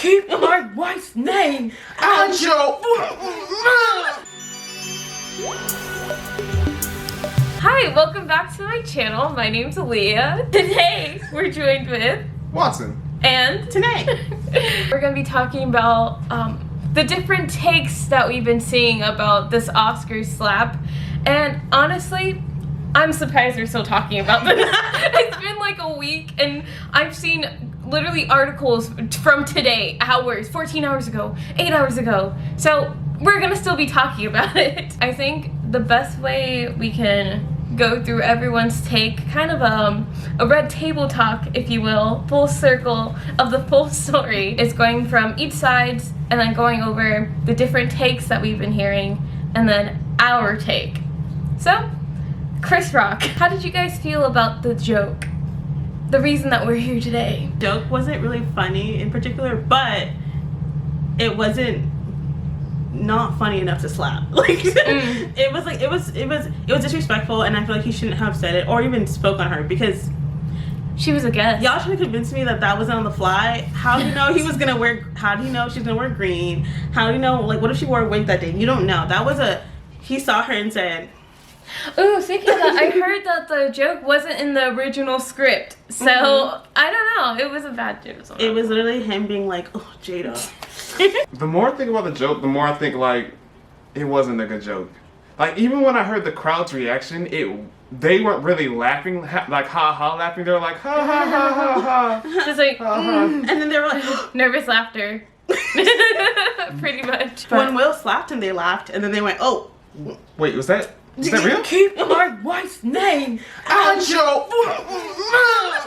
keep my wife's name out your... Hi, welcome back to my channel. My name's Aaliyah. Today, we're joined with... Watson. And... Tonight. We're going to be talking about the different takes that we've been seeing about this Oscars slap. And honestly, I'm surprised we're still talking about this. It's been like a week and I've seen literally articles from today, hours, 14 hours ago, 8 hours ago. So we're gonna still be talking about it. I think the best way we can go through everyone's take, kind of a red table talk, if you will, full circle of the full story, is going from each side and then going over the different takes that we've been hearing and then our take. So, Chris Rock, how did you guys feel about the joke? The reason that we're here today. Joke wasn't really funny in particular, but it wasn't not funny enough to slap. Like it was disrespectful, and I feel like he shouldn't have said it or even spoke on her because she was a guest. Y'all should have convinced me that that wasn't on the fly. How do you know he was gonna wear? How do you know she's gonna wear green? How do you know? Like, what if she wore a wig that day? You don't know. That was he saw her and said. Ooh, speaking of that, I heard that the joke wasn't in the original script, so I don't know. It was a bad joke. It was literally him being like, "Oh, Jada." The more I think about the joke, the more I think like it wasn't a good joke. Like even when I heard the crowd's reaction, they weren't really laughing, like ha ha laughing. They were like ha ha ha ha ha. Just like, and then they were like nervous laughter. Pretty much. When Will slapped him, they laughed, and then they went, "Oh, wait, was that real? Keep my wife's name out your..."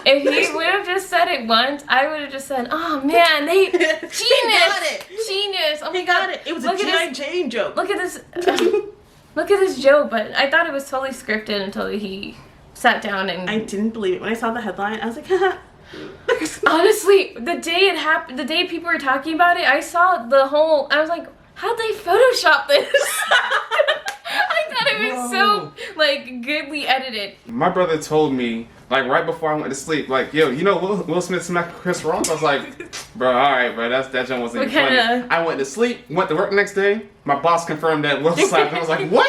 If he would have just said it once, I would have just said, "Oh man, they genius, genius." Oh my God, it was a G.I. Jane joke. Look at this, look at this joke. But I thought it was totally scripted until he sat down and. I didn't believe it when I saw the headline. I was like, honestly, the day it happened, the day people were talking about it, I saw the whole. I was like, how'd they Photoshop this? I thought it was so like goodly edited. My brother told me like right before I went to sleep, like, yo, you know Will Smith smacked Chris Rock? I was like, bro, all right, bro, that joke wasn't even funny. I went to sleep, went to work the next day. My boss confirmed that Will slapped him. I was like, what?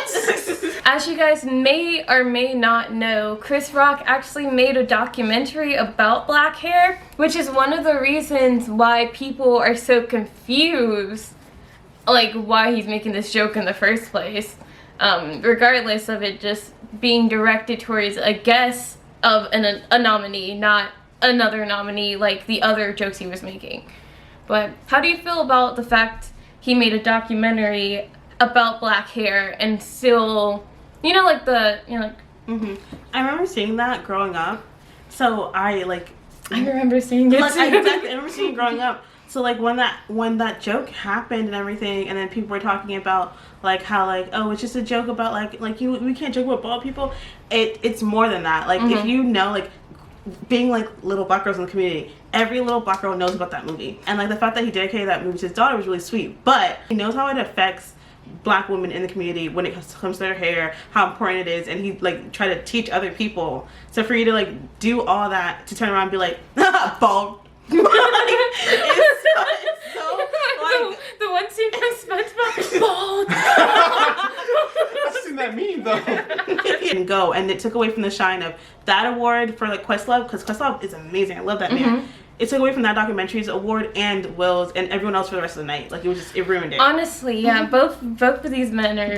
As you guys may or may not know, Chris Rock actually made a documentary about black hair, which is one of the reasons why people are so confused, like why he's making this joke in the first place. Regardless of it just being directed towards a guess of a nominee, not another nominee like the other jokes he was making. But how do you feel about the fact he made a documentary about black hair and still, you know, like the, you know, like... I remember seeing that growing up. So I remember seeing it too. I remember seeing it growing up. So like when that joke happened and everything, and then people were talking about like how like, oh, it's just a joke about like we can't joke about bald people. It's more than that. Like if you know, like being like little black girls in the community, every little black girl knows about that movie, and like the fact that he dedicated that movie to his daughter was really sweet. But he knows how it affects black women in the community when it comes to their hair, how important it is, and he like try to teach other people. So for you to like do all that to turn around and be like, bald. it's so like the one scene from SpongeBob, bald. I've seen that meme though. And go, and it took away from the shine of that award for like Questlove, because Questlove is amazing. I love that man. It took away from that documentary's award and Will's and everyone else for the rest of the night. Like it ruined it. Honestly, yeah, both of these men took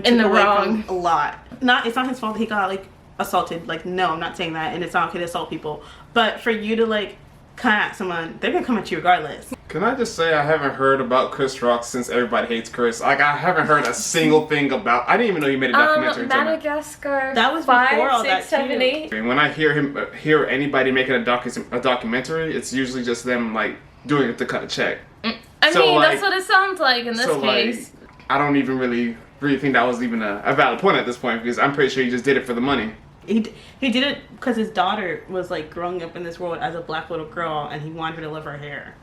in the away wrong from a lot. It's not his fault that he got like assaulted. Like, no, I'm not saying that, and it's not okay to assault people. But for you to like come at someone, they're gonna come at you regardless. Can I just say I haven't heard about Chris Rock since Everybody Hates Chris. Like I haven't heard a single thing about. I didn't even know he made a documentary. Madagascar. That was 5, before all 6, that 7, too. 8. And when I hear anybody making a documentary, it's usually just them like doing it to cut a check. I mean, like, that's what it sounds like in this case. Like, I don't even really think that was even a valid point at this point, because I'm pretty sure he just did it for the money. He did it because his daughter was like growing up in this world as a black little girl, and he wanted her to love her hair.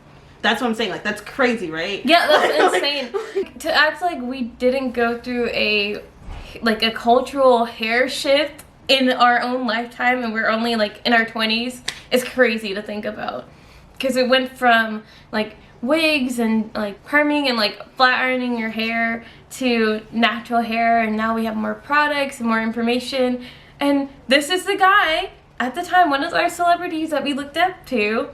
That's what I'm saying. Like, that's crazy, right? Yeah, that's insane. To act like we didn't go through a cultural hair shift in our own lifetime, and we're only like in our 20s, is crazy to think about. Because it went from like wigs and like perming and like flat ironing your hair to natural hair, and now we have more products and more information. And this is the guy at the time, one of our celebrities that we looked up to,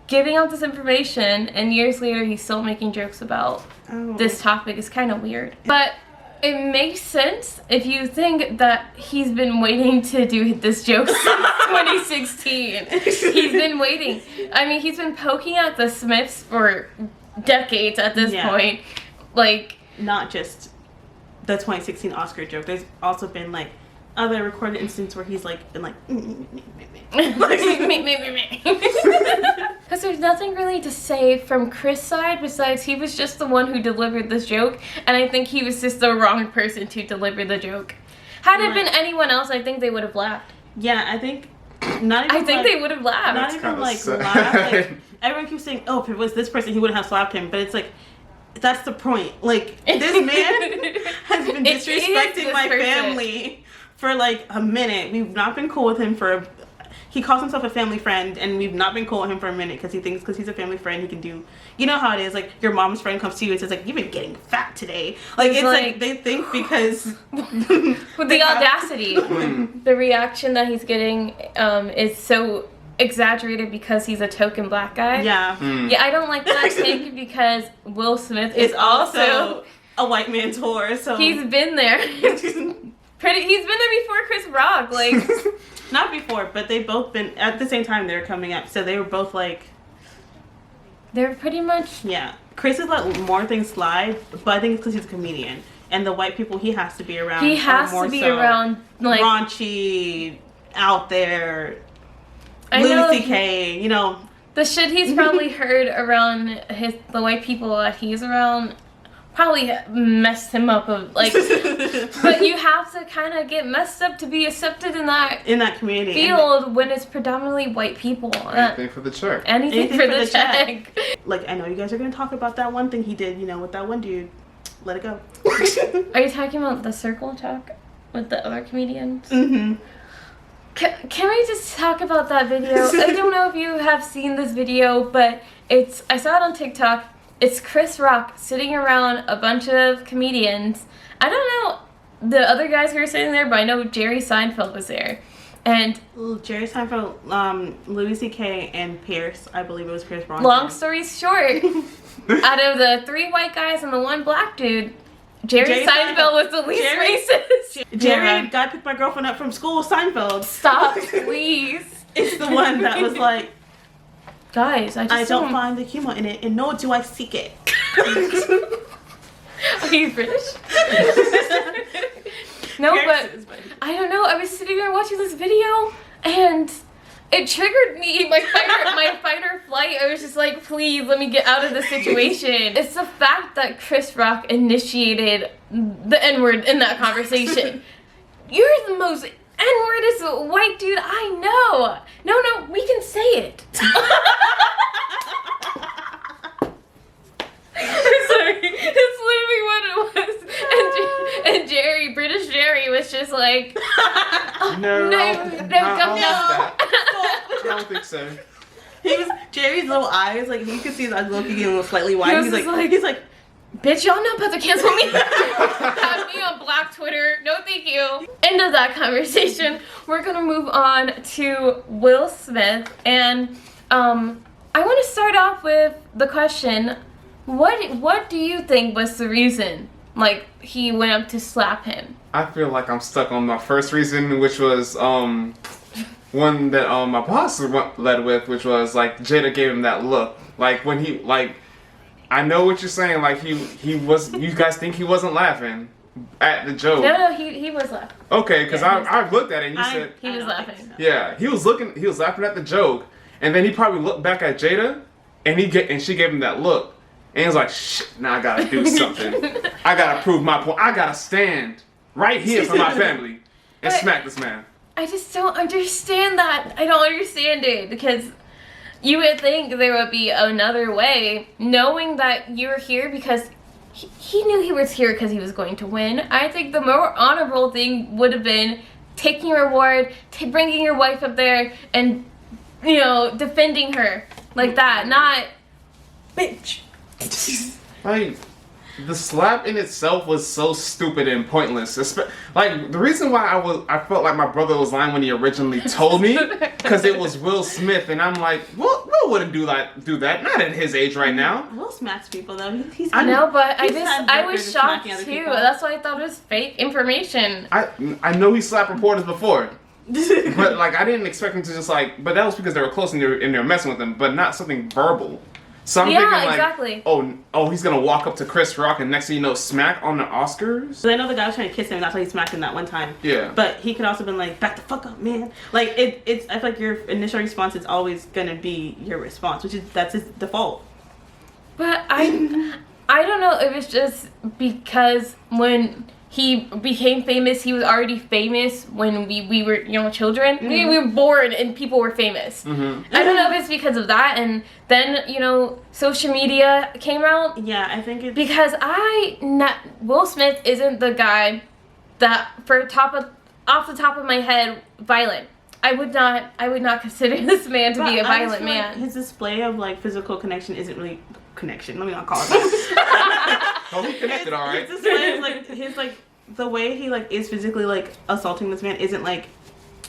giving out this information, and years later he's still making jokes about this topic. Is kind of weird, but it makes sense if you think that he's been waiting to do this joke since 2016. He's been waiting. I mean, he's been poking at the Smiths for decades at this point. Like, not just the 2016 Oscar joke. There's also been like other recorded instances where he's like been like because there's nothing really to say from Chris' side besides he was just the one who delivered this joke, and I think he was just the wrong person to deliver the joke. Had it been anyone else, I think they would have laughed. Yeah, I think not even. I think they would have laughed. Not even like laughed. Like, everyone keeps saying, "Oh, if it was this person, he wouldn't have slapped him." But it's like, that's the point. Like, this man has been disrespecting my family for like a minute. We've not been cool with him he calls himself a family friend, and we've not been cool with him for a minute because he thinks because he's a family friend he can do, you know how it is, like your mom's friend comes to you and says like, you've been getting fat today. Like it's like they think because with the audacity, the reaction that he's getting is so exaggerated because he's a token black guy. Yeah. Yeah, I don't like that take because Will Smith is also a white man's whore, so he's been there. He's been there before Chris Rock, like not before, but they've both been at the same time they were coming up, so they were both like they're pretty much Chris has let more things slide, but I think it's because he's a comedian, and the white people he has to be around. He has to be around like raunchy, out there. Louis C.K., you know. The shit he's probably heard around the white people that he's around probably messed him up of like but you have to kind of get messed up to be accepted in that community field when it's predominantly white people. Anything for the check. Anything for the check. Like, I know you guys are going to talk about that one thing he did, you know, with that one dude. Let it go. Are you talking about the circle talk with the other comedians? Mm-hmm. Can we just talk about that video? I don't know if you have seen this video, but I saw it on TikTok. It's Chris Rock sitting around a bunch of comedians. I don't know the other guys who were sitting there, but I know Jerry Seinfeld was there. And Jerry Seinfeld, Louis C.K. and Pierce, I believe it was Pierce Brosnan. Long story short, out of the 3 white guys and the 1 black dude, Jerry Seinfeld was the least racist. Jerry, guy picked my girlfriend up from school, Seinfeld. Stop, please. It's the one that was like, guys, I don't find the humor in it, and nor do I seek it. Are you British? No, but I don't know. I was sitting there watching this video, and it triggered me. My fight or flight. I was just like, please let me get out of this situation. It's the fact that Chris Rock initiated the N-word in that conversation. You're the most N-wordest white dude I know. No, we can say it. I'm sorry. That's literally what it was. And Jerry, British Jerry, was just like, no, no. I don't think so. Jerry's little eyes, like you could see his eyes looking a little slightly wide. He's like, bitch, y'all not about to cancel me. Have me on Black Twitter. No, thank you. End of that conversation. We're gonna move on to Will Smith, and I want to start off with the question: What do you think was the reason, like, he went up to slap him? I feel like I'm stuck on my first reason, which was one that my boss led with, which was like Jada gave him that look, like when he like. I know what you're saying. Like he was. You guys think he wasn't laughing at the joke? No, he was laughing. Okay, because I looked at it and you said he was laughing. So. Yeah, he was laughing at the joke, and then he probably looked back at Jada, and she gave him that look, and he was like, "Shit, now I gotta do something. I gotta prove my point. I gotta stand right here for my family and smack this man." I just don't understand that. I don't understand it because. You would think there would be another way, knowing that you're here because he knew he was here because he was going to win. I think the more honorable thing would have been taking your award, bringing your wife up there, and, you know, defending her like that. Not, bitch, Like, the slap in itself was so stupid and pointless. Like, the reason why I felt like my brother was lying when he originally told me, because it was Will Smith, and I'm like, Will wouldn't do that. Not at his age right now. Will smacks people though. He's I know, but he's I was shocked too. people. That's why I thought it was fake information. I know he slapped reporters before. But like I didn't expect him to just like. But that was because they were close and they were messing with him, but not something verbal. So I'm thinking like, exactly. oh, he's gonna walk up to Chris Rock and next thing you know, smack on the Oscars. So I know the guy was trying to kiss him. That's why he smacked him that one time. Yeah. But he could also been like, "Back the fuck up, man." Like it's. I feel like your initial response is always gonna be your response, that's his default. But I don't know if it's just because when he became famous, he was already famous when we were children. Mm-hmm. We were born and people were famous. Mm-hmm. I don't know if it's because of that, and then social media came out. Yeah, I think it's Because Will Smith isn't the guy that off the top of my head violent. I would not consider this man to be a violent man. Like his display of like physical connection isn't really connection. Let me not call it that. Oh, he connected all right. His display is like the way he like is physically like assaulting this man isn't like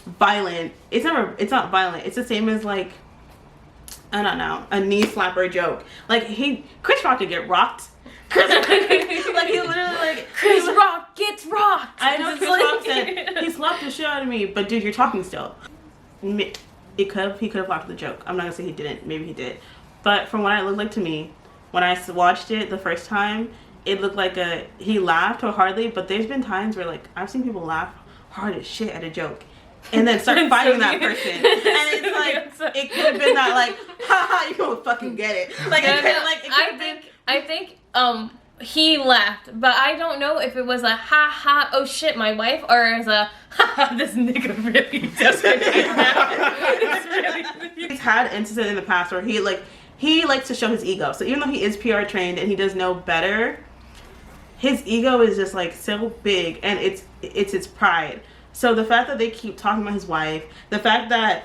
violent. It's not violent. It's the same as like, I don't know, a knee slapper joke. Like Chris Rock could get rocked. Like he literally like Chris Rock gets rocked. I know Chris Rock said he slapped the shit out of me, but dude, you're talking still. He could have laughed at the joke. I'm not gonna say he didn't. Maybe he did, but from what it looked like to me, when I watched it the first time, it looked like he laughed wholeheartedly. But there's been times where like I've seen people laugh hard as shit at a joke, and then start fighting that person, and it's like it could have been that like, haha, you don't fucking get it. Like it could like it could have been. I think he laughed, but I don't know if it was a ha ha oh shit my wife or as a ha ha this nigga really does it. He's had incidents in the past where he likes to show his ego. So even though he is PR trained and he does know better, his ego is just like so big, and it's his pride. So the fact that they keep talking about his wife, the fact that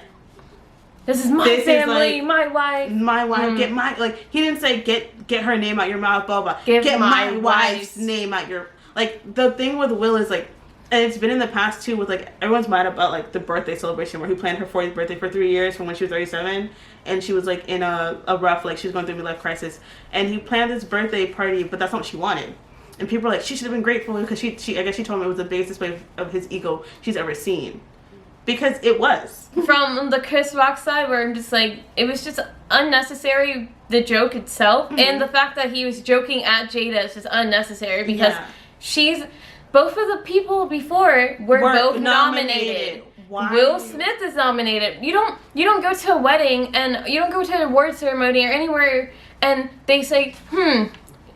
this is my family, my wife, get my, like, he didn't say get her name out your mouth, blah blah. Get my wife's name out your, like, the thing with Will is like, and it's been in the past too with like everyone's mad about like the birthday celebration where he planned her 40th birthday for 3 years from when she was 37, and she was like in a rough, like she was going through a midlife crisis, and he planned this birthday party, but that's not what she wanted. And people are like, she should have been grateful because she I guess she told him it was the biggest display of his ego she's ever seen. Because it was. From the Chris Rock side, where I'm just like, it was just unnecessary, the joke itself, and the fact that he was joking at Jada is just unnecessary because both of the people before were both nominated. Why? Will Smith is nominated. You don't go to a wedding and you don't go to an award ceremony or anywhere and they say,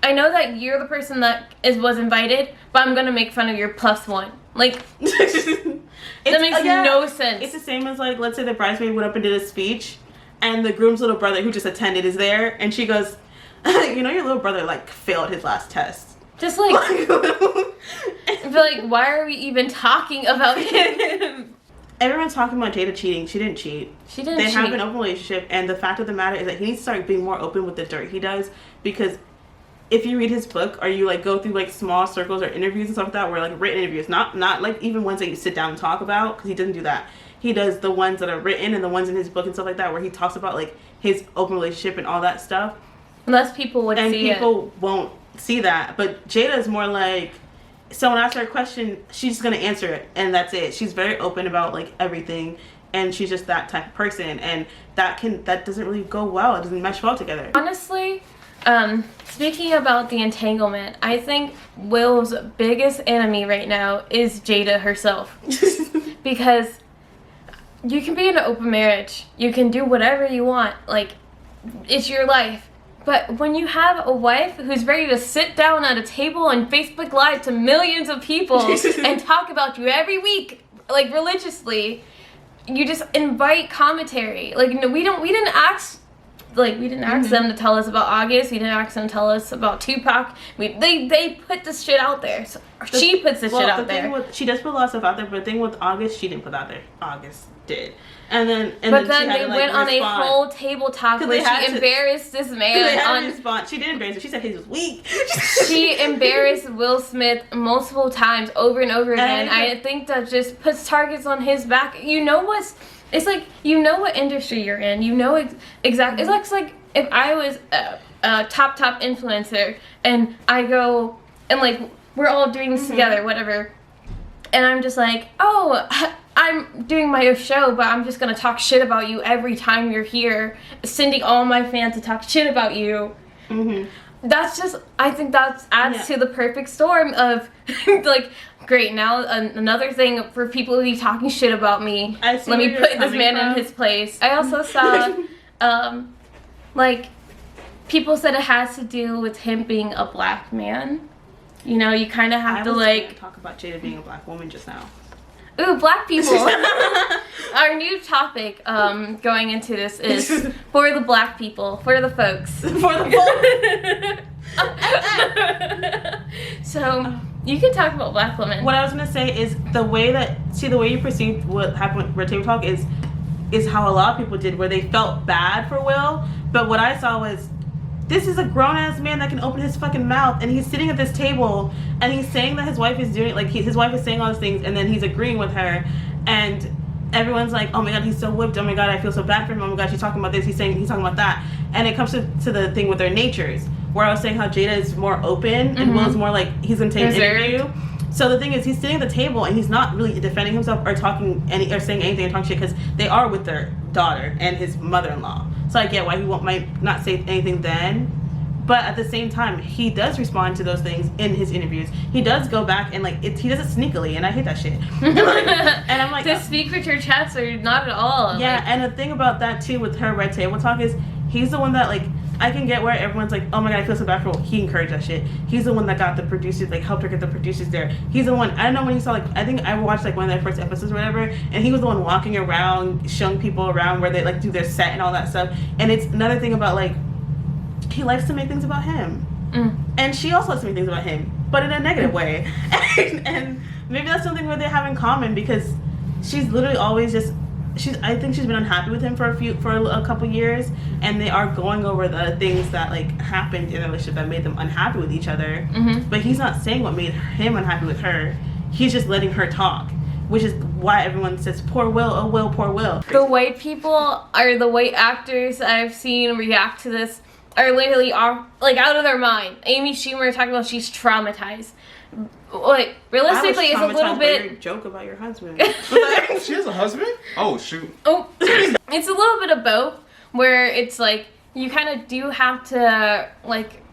I know that you're the person that was invited, but I'm gonna make fun of your +1. Like, that makes no sense. It's the same as like, let's say the bridesmaid went up and did a speech, and the groom's little brother who just attended is there, and she goes, your little brother like failed his last test. Just like, I feel like, why are we even talking about him? Everyone's talking about Jada cheating. She didn't cheat. They have an open relationship, and the fact of the matter is that he needs to start being more open with the dirt he does, because if you read his book or you like go through like small circles or interviews and stuff like that, where like written interviews, not like even ones that you sit down and talk about, because he doesn't do that. He does the ones that are written and the ones in his book and stuff like that, where he talks about like his open relationship and all that stuff. Unless people would see it. And people won't see that. But Jada is more like, someone asks her a question, she's just gonna answer it, and that's it. She's very open about like everything, and she's just that type of person, and that doesn't really go well. It doesn't mesh well together. Honestly, speaking about the entanglement, I think Will's biggest enemy right now is Jada herself. Because you can be in an open marriage, you can do whatever you want, like, it's your life. But when you have a wife who's ready to sit down at a table and Facebook Live to millions of people and talk about you every week, like, religiously, you just invite commentary. Like, no, we didn't ask like, we didn't ask them to tell us about August. We didn't ask them to tell us about Tupac. They put this shit out there. So she puts this shit out there. She does put a lot of stuff out there, but the thing with August, she didn't put out there. August did. And then they went on a whole table talk where she embarrassed this man. She did embarrass him. She said he was weak. She embarrassed Will Smith multiple times over and over again. I think that just puts targets on his back. You know what's... It's like, you know what industry you're in. You know exactly. It's like if I was a top influencer and I go and like we're all doing this together, whatever, and I'm just like, oh, I'm doing my show, but I'm just gonna talk shit about you every time you're here, sending all my fans to talk shit about you. That's just, I think that adds to the perfect storm of like, great, now another thing for people to be talking shit about me. Let me put this man in his place. I also saw, like, people said it has to do with him being a black man. You know, you kind of have to, like... talk about Jada being a black woman just now. Ooh, black people. Our new topic going into this is for the black people, for the folks. For the folks. So, you can talk about black women. What I was gonna say is the way you perceived what happened with Red Table Talk is how a lot of people did, where they felt bad for Will. But what I saw was, this is a grown-ass man that can open his fucking mouth, and he's sitting at this table, and he's saying that his wife is doing, like, his wife is saying all these things, and then he's agreeing with her, and everyone's like, oh my god, he's so whipped, oh my god, I feel so bad for him, oh my god, she's talking about this, he's talking about that. And it comes to the thing with their natures, where I was saying how Jada is more open, and Will's more like, he's gonna take an interview. So the thing is, he's sitting at the table, and he's not really defending himself or saying anything or talking shit, because they are with their daughter and his mother-in-law. So I get why he might not say anything then, but at the same time, he does respond to those things in his interviews. He does go back and like he does it sneakily, and I hate that shit. And I'm like, to speak with your chest or not at all. Yeah, like, and the thing about that too with her Red Table Talk is he's the one that like I can get where everyone's like, oh my god, I feel so bad for Will. He encouraged that shit. He's the one that got the producers, like helped her get the producers there. He's the one, I don't know when you saw, like, I think I watched like one of their first episodes or whatever, and he was the one walking around, showing people around where they like do their set and all that stuff. And it's another thing about like, he likes to make things about him. And she also likes to make things about him, but in a negative way. And maybe that's something where they have in common, because she's literally always just, I think she's been unhappy with him for a couple years, and they are going over the things that like happened in the relationship that made them unhappy with each other. But he's not saying what made him unhappy with her. He's just letting her talk, which is why everyone says, poor Will, oh Will, poor Will. The white people or the white actors I've seen react to this are literally like out of their mind. Amy Schumer talking about she's traumatized. Like, realistically, it's a little bit... Your joke about your husband. She has a husband? Oh, shoot. Oh, it's a little bit of both, where it's like, you kind of do have to, like,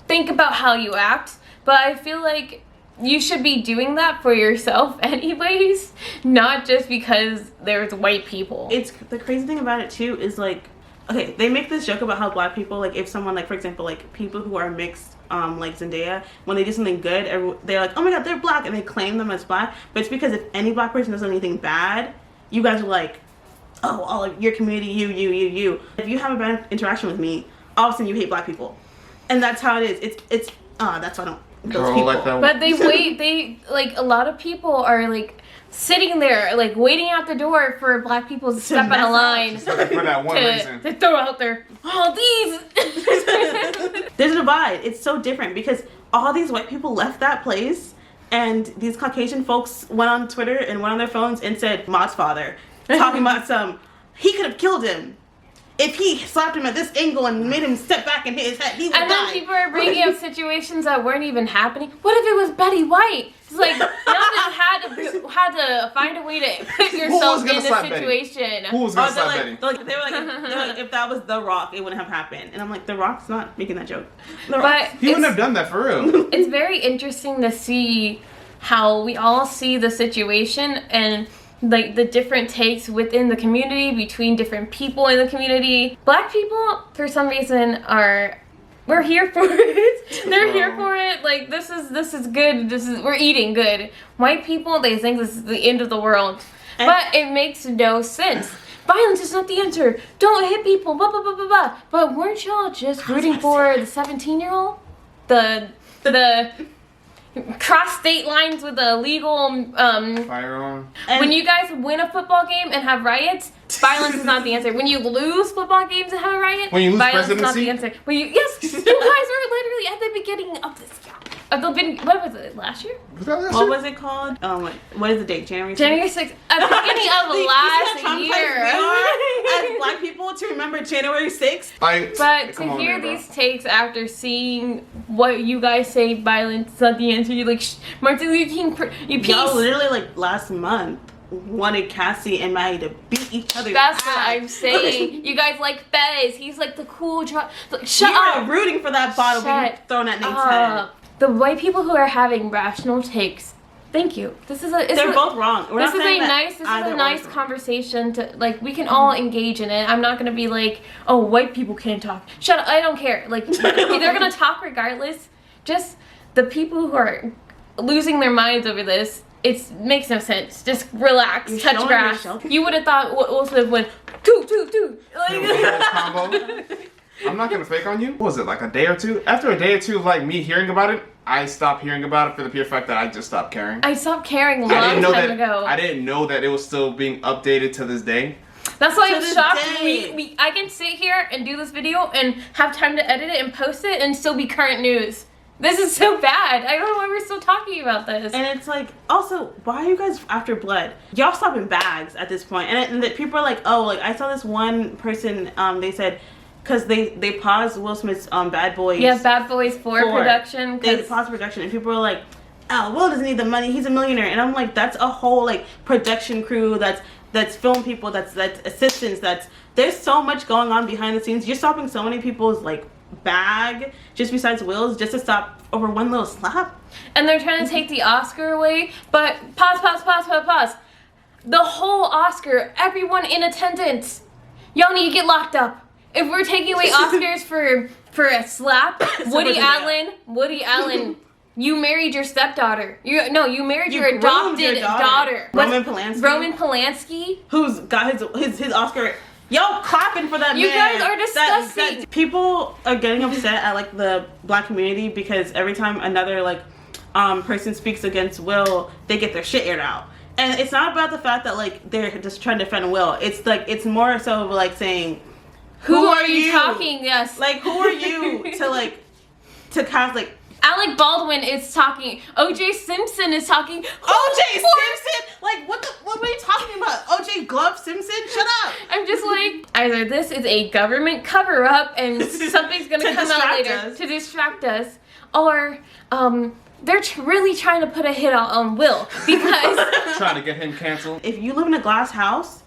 think about how you act, but I feel like you should be doing that for yourself anyways, not just because there's white people. It's, the crazy thing about it, too, is, like, okay, they make this joke about how black people, like, if someone, like, for example, like, people who are mixed, like Zendaya, when they do something good, they're like, oh my god, they're black, and they claim them as black. But it's because if any black person does anything bad, you guys are like, oh, all of your community, you. If you have a bad interaction with me, all of a sudden you hate black people. And that's how it is. It's that's why I don't, those people. Like that. But they, like, a lot of people are, like, sitting there, like, waiting out the door for black people to step out of line. For that one reason. To throw out there, oh, these. There's a divide. It's so different because all these white people left that place, and these Caucasian folks went on Twitter and went on their phones and said, Maud's father, talking about he could have killed him. If he slapped him at this angle and made him step back and hit his head, he would die. And then people are bringing up situations that weren't even happening. What if it was Betty White? It's like, y'all had to find a way to put yourself in this situation. Who was gonna slap Betty? They were like, if that was The Rock, it wouldn't have happened. And I'm like, The Rock's not making that joke. But he wouldn't have done that for real. It's very interesting to see how we all see the situation and like the different takes within the community, between different people in the community. Black people, for some reason, we're here for it. They're here for it. Like, this is good. We're eating good. White people, they think this is the end of the world. But it makes no sense. violence is not the answer. Don't hit people, blah, blah, blah, blah, blah. But weren't y'all just rooting for the 17-year-old? The cross state lines with a legal firearm. When you guys win a football game and have riots, violence is not the answer. When you lose football games and have a riot, when you lose violence is not presidency? the answer. When you you guys were literally at the beginning of this. What was it, last year? Was that last What year? was it called? What is the date? January 6th? January 6th. At the beginning of See last how year. traumatized we are as black people to remember January 6th? But come to on, hear man, bro. these takes after seeing what you guys say, violence is not the answer. You're like, Martin Luther King, you piece. Y'all literally like last month wanted Cassie and Maddie to beat each other. That's what I'm saying. You guys like Fez. He's like the cool Shut You up. were rooting for that bottle being Shut thrown at Nate's head. The white people who are having rational takes. Thank you. They're both wrong. We're This not is saying a that nice. This is either a or nice is wrong. conversation to like. We can all engage in it. I'm not gonna be like, oh, white people can't talk. Shut up. I don't care. Like they're gonna talk regardless. Just the people who are losing their minds over this. It makes no sense. Just relax. You're touch showing grass. yourself. You would have thought Will Smith went two. Combo. I'm not gonna fake on you. What was it, like a day or two? After a day or two of like me hearing about it, I stopped hearing about it for the pure fact that I just stopped caring. I stopped caring a I long didn't know time that. ago. I didn't know that it was still being updated to this day. That's why To I'm this shocked. day. I can sit here and do this video and have time to edit it and post it and still be current news. This is so bad. I don't know why we're still talking about this. And it's like, also, why are you guys after blood? Y'all stop in bags at this point. And that people are like, oh, like I saw this one person. They said, because they paused Will Smith's Bad Boys. Yeah, Bad Boys 4 production. They paused production, and people are like, oh, Will doesn't need the money. He's a millionaire. And I'm like, that's a whole like production crew. That's film people. That's assistants. There's so much going on behind the scenes. You're stopping so many people's like bag just besides Will's just to stop over one little slap. And they're trying to take the Oscar away. But pause. The whole Oscar, everyone in attendance, y'all need to get locked up. If we're taking away Oscars for a slap, Woody Allen, you married your stepdaughter. You married your groomed adopted your daughter. Roman Polanski. Roman Polanski. Who's got his Oscar. Y'all clapping for that You man. guys are disgusting. People are getting upset at like the black community because every time another like person speaks against Will, they get their shit aired out. And it's not about the fact that like they're just trying to defend Will. It's like it's more so of like saying, Who are you talking? Yes. Like who are you to cast like Alec Baldwin is talking. O.J. Simpson is talking. O.J. Simpson? Like what are you talking about? O.J. Glove Simpson? Shut up. I'm just like, either this is a government cover up and something's gonna To come out distract later us. to distract us, or they're really trying to put a hit on Will because Trying to get him canceled. If you live in a glass house,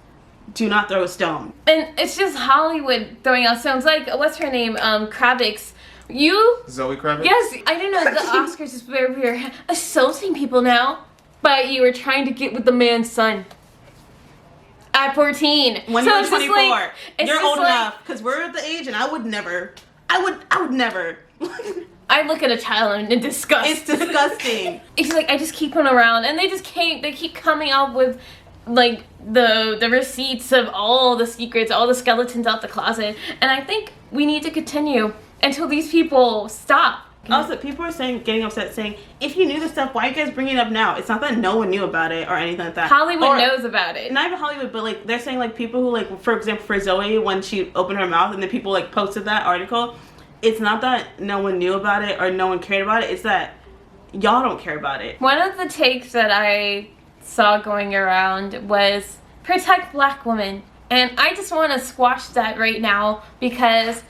do not throw a stone. and it's just Hollywood throwing out stones. Like what's her name? Kravitz. Zoe Kravitz? Yes, I didn't know the Oscars is where we're assaulting people now, but you were trying to get with the man's son. At 14. When So you're it's just 24, like- it's you're just old like- enough. Because we're at the age, and I would never. I would never. I look at a child in disgust. It's disgusting. It's like I just keep them around, and they keep coming up with like the receipts of all the secrets, all the skeletons out the closet, and I think we need to continue until these people stop. Also, people are getting upset, saying, if you knew this stuff, why are you guys bringing it up now? It's not that no one knew about it or anything like that. Hollywood Or- knows about it. Not even Hollywood, but like they're saying like people who like, for example, for Zoe, when she opened her mouth and then people like posted that article, it's not that no one knew about it or no one cared about it. It's that y'all don't care about it. One of the takes that I saw going around was protect black women, and I just want to squash that right now because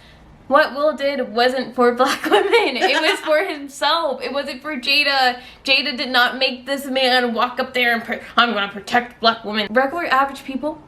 what Will did wasn't for black women. It was for himself. It wasn't for Jada. Jada did not make this man walk up there and I'm going to protect black women. Regular average people,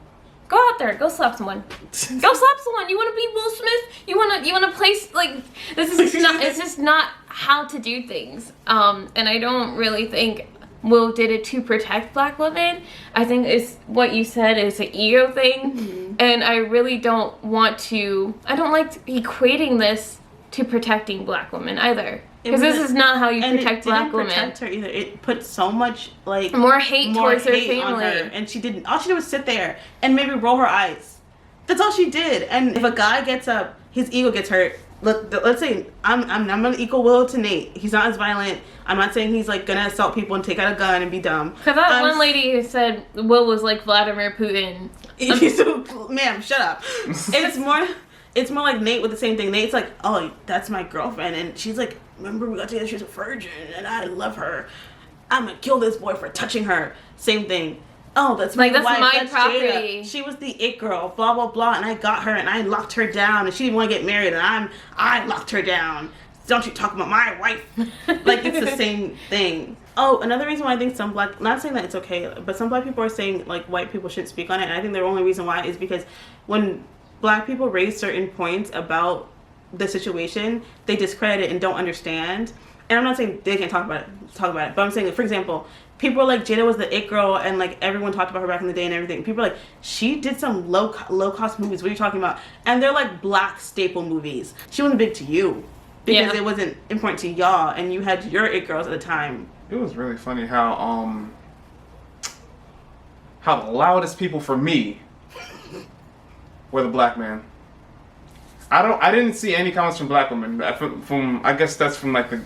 go out there, go slap someone. Go slap someone. You want to be Will Smith? You want to place like this is not. It's just not how to do things. And I don't really think Will did it to protect black women. I think it's what you said is an ego thing. And I really don't want to, I don't like equating this to protecting black women either. Because this is not how you protect black women. It didn't protect her either. It put so much, like... more hate towards her family. Her, and she didn't... All she did was sit there and maybe roll her eyes. That's all she did. And if a guy gets up, his ego gets hurt. Let's say I'm gonna equal Will to Nate. He's not as violent. I'm not saying he's like gonna assault people and take out a gun and be dumb. Because that one lady who said Will was like Vladimir Putin. Ma'am, shut up. It's more like Nate with the same thing. Nate's like, oh, that's my girlfriend, and she's like, remember we got together, she's a virgin, and I love her. I'm gonna kill this boy for touching her. Same thing. Oh, that's my wife. My property. Jada. She was the it girl, blah blah blah, and I got her and I locked her down, and she didn't want to get married, and I locked her down. Don't you talk about my wife? Like, it's the same thing. Oh, another reason why I think some black, not saying that it's okay, but some black people are saying like white people shouldn't speak on it, and I think the only reason why is because when black people raise certain points about the situation, they discredit it and don't understand. And I'm not saying they can't talk about it, but I'm saying, for example, people are like, Jada was the it girl, and like everyone talked about her back in the day and everything. People are like, she did some low cost movies. What are you talking about? And they're like black staple movies. She wasn't big to you because it wasn't important to y'all, and you had your it girls at the time. It was really funny how the loudest people for me were the black man. I didn't see any comments from black women. From I guess that's from like the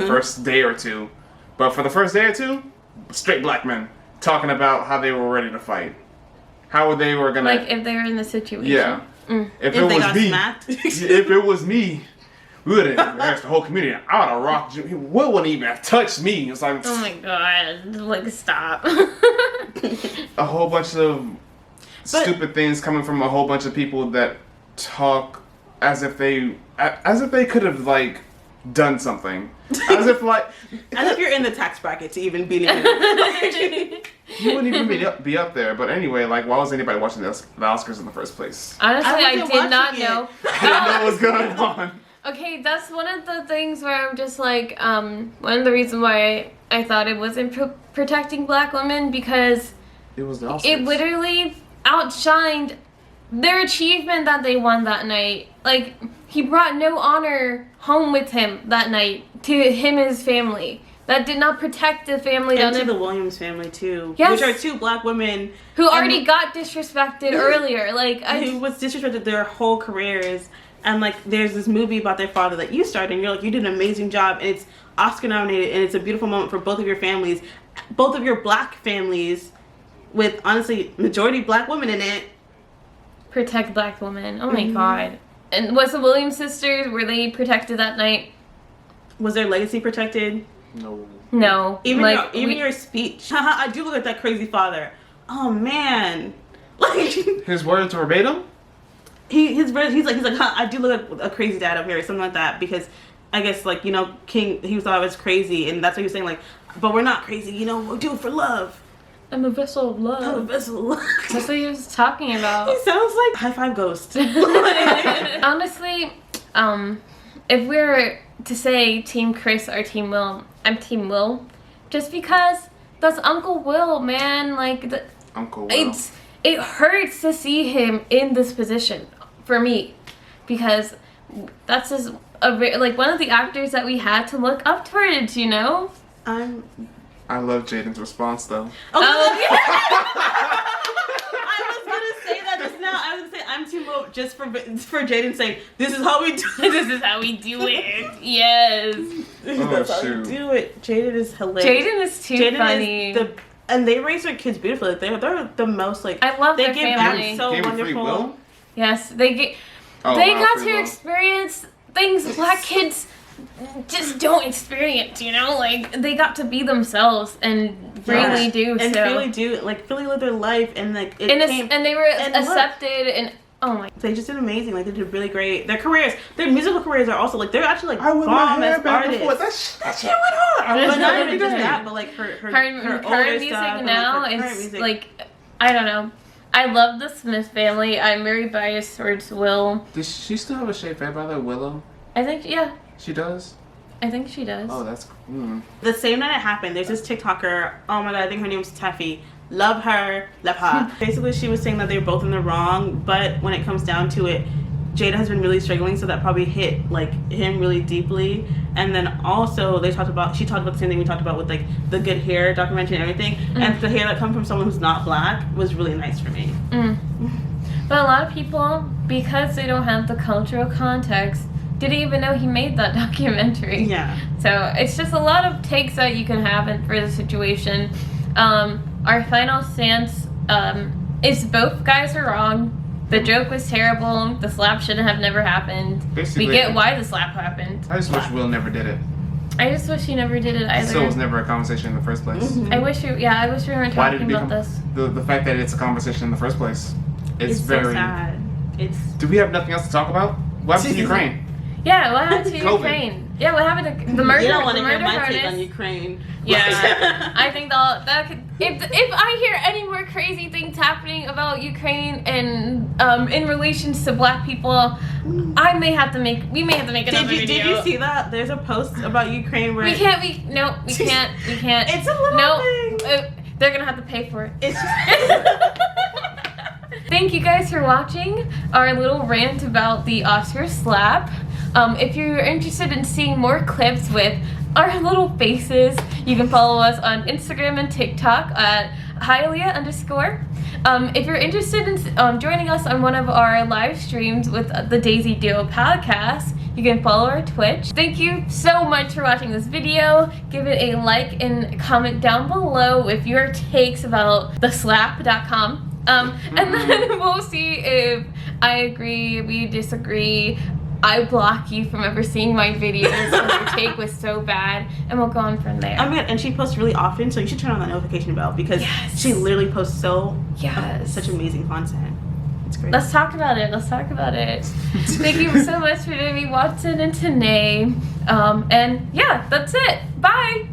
first day or two, but for the first day or two, straight black men talking about how they were ready to fight, how they were gonna, like if they were in the situation. Yeah. If it was me, if it was me, we would have embarrassed the whole community. I would have rocked you. He wouldn't even have touched me. It's like, oh my god, like stop. A whole bunch of stupid things coming from a whole bunch of people that talk as if they could have like done something, as if you're in the tax bracket to even be there. You wouldn't even be up there. But anyway, like, why was anybody watching the Oscars in the first place? Honestly, I did not know. I didn't know what was going on. Okay, that's one of the things where I'm just like, one of the reasons why I thought it wasn't protecting black women, because it was the Oscars. It literally outshined their achievement that they won that night. Like, he brought no honor home with him that night to him and his family. That did not protect the family. And to the Williams family, too. Yes. Which are two black women. Who already got disrespected earlier. Like, who was disrespected their whole careers. And, like, there's this movie about their father that you started, and you're like, you did an amazing job, and it's Oscar nominated, and it's a beautiful moment for both of your families. Both of your black families, with, honestly, majority black women in it. Protect black women. Oh, my God. And was the Williams sisters, were they protected that night? Was their legacy protected? No. Even your speech. I do look like that crazy father. Oh man. Like his words verbatim? He's like, I do look like a crazy dad up here or something like that, because I guess, like, you know, King, he thought I was crazy, and that's what he was saying, like, but we're not crazy, you know, we'll do it for love. I'm a vessel of love. I'm a vessel of love. That's what he was talking about. He sounds like High Five Ghost. Honestly, if we're to say Team Chris or Team Will, I'm Team Will. Just because that's Uncle Will, man. Like, Uncle Will. It hurts to see him in this position, for me. Because that's just like one of the actors that we had to look up towards, you know? I love Jaden's response, though. I was gonna say that just now. I was gonna say I'm too low just for Jaden saying, "This is how we do it. This is how we do it." Yes. That's how we do it. Jaden is hilarious. Jaden is too funny. And they raise their kids beautifully. They're the most, like, I love they their give family. back so Game wonderful. Free Will? Yes, they got to experience things black kids just don't experience, you know? Like, they got to be themselves and really do and so. really live their life, and like and they were accepted, and oh my, they just did amazing. Like, they did really great. Their musical careers are also, like, they're actually, like, I would bomb as artists. That shit went hard. But not even just that, but like her current older music stuff, now and, like, is like, I don't know. I love the Smith family. I'm very biased towards Will. Does she still have a shaved head, by the way, Willow? I think, yeah. She does? I think she does. Oh, that's cool. The same night it happened, there's this TikToker, oh my god, I think her name's Teffy. Love her. Basically, she was saying that they were both in the wrong, but when it comes down to it, Jada has been really struggling, so that probably hit like him really deeply. And then also she talked about the same thing we talked about with like the good hair documentary and everything. And the hair that comes from someone who's not black was really nice for me. But a lot of people, because they don't have the cultural context, didn't even know he made that documentary. Yeah. So it's just a lot of takes that you can have for the situation. Our final stance is both guys are wrong. The joke was terrible. The slap should have never happened. Basically, we get why the slap happened. I just wish Will never did it. I just wish he never did it either. So it was never a conversation in the first place. I wish we weren't Why did talking it about become this. the fact that it's a conversation in the first place? It's so very sad. Do we have nothing else to talk about? What happened to Ukraine? Yeah, what happened to COVID. Ukraine? Yeah, what happened to the murder? You don't want the to hear murder my take artist? on Ukraine. Yeah, I think that could. If I hear any more crazy things happening about Ukraine and in relations to Black people, we may have to make another video. Did you see that? There's a post about Ukraine where We can't. We can't. It's a little thing. They're gonna have to pay for it. It's just Thank you guys for watching our little rant about the Oscar slap. If you're interested in seeing more clips with our little faces, you can follow us on Instagram and TikTok at hialiyah_. If you're interested in joining us on one of our live streams with the Daisy Duo podcast, you can follow our Twitch. Thank you so much for watching this video. Give it a like and comment down below with your takes about theslap.com. And then we'll see if I agree, we disagree, I block you from ever seeing my videos because your take was so bad, and we'll go on from there. I'm good, and she posts really often, so you should turn on that notification bell because she literally posts such amazing content. It's great. Let's talk about it. Thank you so much for Debbie Watson and Tanae. And yeah, that's it. Bye.